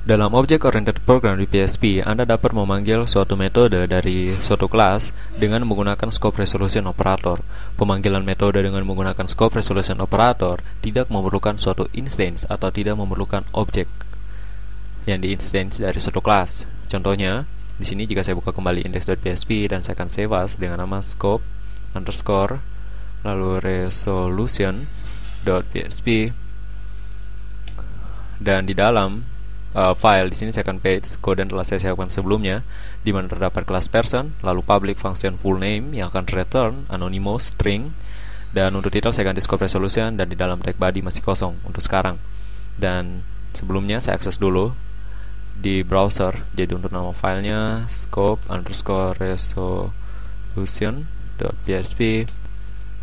Dalam Object-Oriented Program di PHP, Anda dapat memanggil suatu metode dari suatu kelas dengan menggunakan Scope Resolution Operator. Pemanggilan metode dengan menggunakan Scope Resolution Operator tidak memerlukan suatu instance atau tidak memerlukan objek yang di-instance dari suatu kelas. Contohnya, di sini jika saya buka kembali index.php dan saya akan save as dengan nama scope underscore lalu resolution.php, dan di dalam file di sini saya akan paste kode yang telah saya siapkan sebelumnya, di mana terdapat kelas person, lalu public function full name yang akan return anonymous string, dan untuk title saya ganti scope resolution, dan di dalam tag body masih kosong untuk sekarang. Dan sebelumnya saya akses dulu di browser, jadi untuk nama filenya scope underscore resolution.php.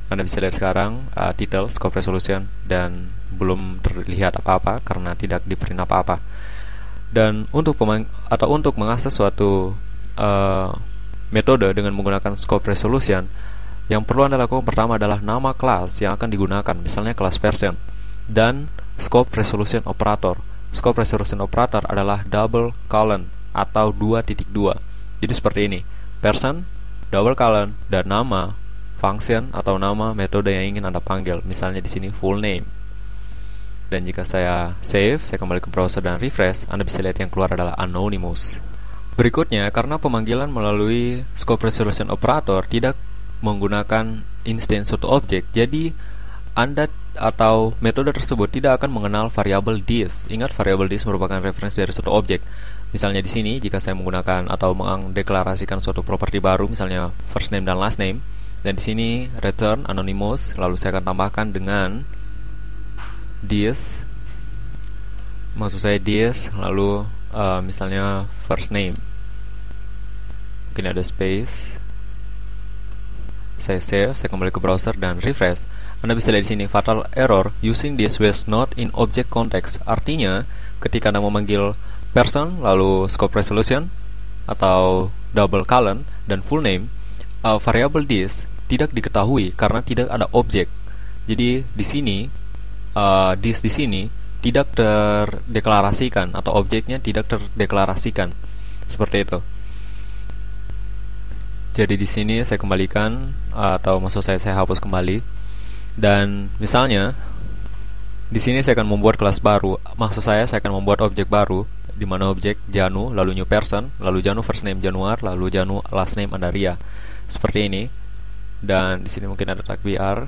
Anda bisa lihat sekarang title scope resolution dan belum terlihat apa-apa karena tidak di print apa-apa. Dan untuk untuk mengakses suatu metode dengan menggunakan scope resolution, yang perlu Anda lakukan pertama adalah nama kelas yang akan digunakan, misalnya kelas person, dan scope resolution operator. Scope resolution operator adalah double colon atau 2.2. Jadi seperti ini, person, double colon, dan nama function atau nama metode yang ingin Anda panggil, misalnya di sini full name. Dan jika saya save, saya kembali ke browser dan refresh, Anda bisa lihat yang keluar adalah anonymous. Berikutnya, karena pemanggilan melalui scope resolution operator tidak menggunakan instance suatu objek, jadi Anda atau metode tersebut tidak akan mengenal variabel this. Ingat, variabel this merupakan referensi dari suatu objek. Misalnya di sini, jika saya menggunakan atau mendeklarasikan suatu properti baru, misalnya first name dan last name, dan di sini return anonymous, lalu saya akan tambahkan dengan this, maksud saya this, lalu misalnya first name, mungkin ada space. Saya save, saya kembali ke browser dan refresh. Anda bisa lihat di sini fatal error using this was not in object context. Artinya ketika Anda memanggil person lalu scope resolution atau double colon dan full name, variable this tidak diketahui karena tidak ada objek. Jadi di sini this di sini tidak terdeklarasikan atau objeknya tidak terdeklarasikan, seperti itu. Jadi di sini saya kembalikan atau maksud saya hapus kembali, dan misalnya di sini saya akan membuat kelas baru. Maksud saya akan membuat objek baru di mana objek Janu, lalu new person, lalu Janu first name Januar, lalu Janu last name Andaria, seperti ini. Dan di sini mungkin ada tag br,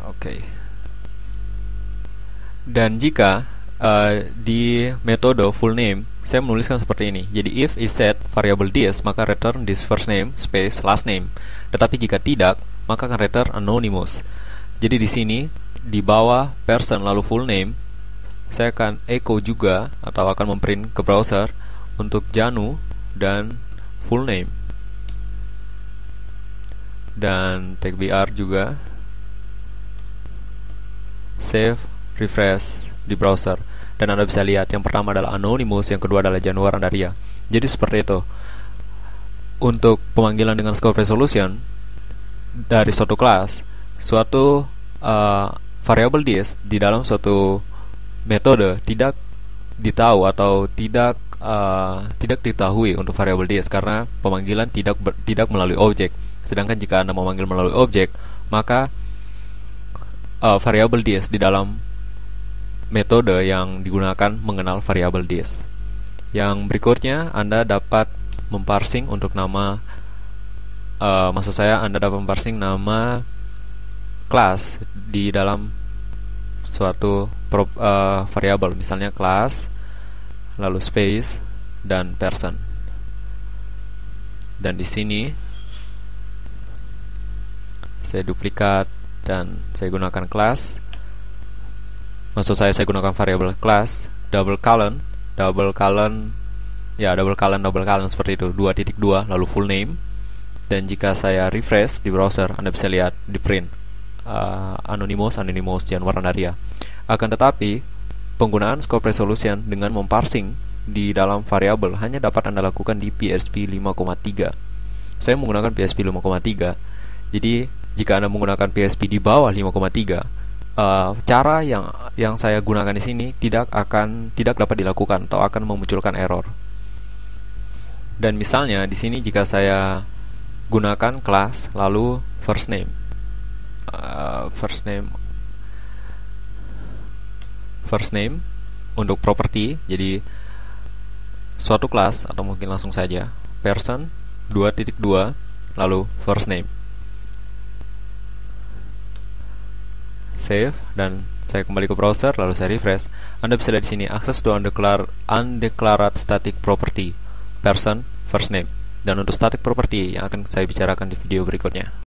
oke. Dan jika di metode full name saya menuliskan seperti ini, jadi if is set variable this, maka return this first name space last name. Tetapi jika tidak, maka akan return anonymous. Jadi di sini di bawah person lalu full name, saya akan echo juga atau akan memprint ke browser untuk Janu dan full name, dan tag br juga. Save, refresh di browser, dan Anda bisa lihat yang pertama adalah anonymous, yang kedua adalah Januar Andaria. Jadi seperti itu untuk pemanggilan dengan scope resolution dari suatu kelas. Suatu variable this di dalam suatu metode tidak ditahu atau tidak diketahui untuk variable this karena pemanggilan tidak melalui objek. Sedangkan jika Anda memanggil melalui objek, maka variable this di dalam metode yang digunakan mengenal variable this. Yang berikutnya, Anda dapat memparsing untuk nama, maksud saya Anda dapat memparsing nama kelas di dalam suatu variable, misalnya kelas lalu space dan person. Dan di sini saya duplikat dan saya gunakan kelas, maksud saya gunakan variable kelas double colon seperti itu, 2.2 lalu full name. Dan jika saya refresh di browser, Anda bisa lihat di print anonymous Januar Andaria. Akan tetapi penggunaan scope resolution dengan memparsing di dalam variabel hanya dapat Anda lakukan di PHP 5.3. Saya menggunakan PHP 5.3. Jadi jika Anda menggunakan PHP di bawah 5.3, cara yang saya gunakan di sini tidak dapat dilakukan atau akan memunculkan error. Dan misalnya di sini jika saya gunakan kelas lalu first name untuk properti, jadi suatu kelas atau mungkin langsung saja person 2.2 lalu first name, save, dan saya kembali ke browser lalu saya refresh. Anda bisa lihat di sini access to undeclared static property person first name, dan untuk static property yang akan saya bicarakan di video berikutnya.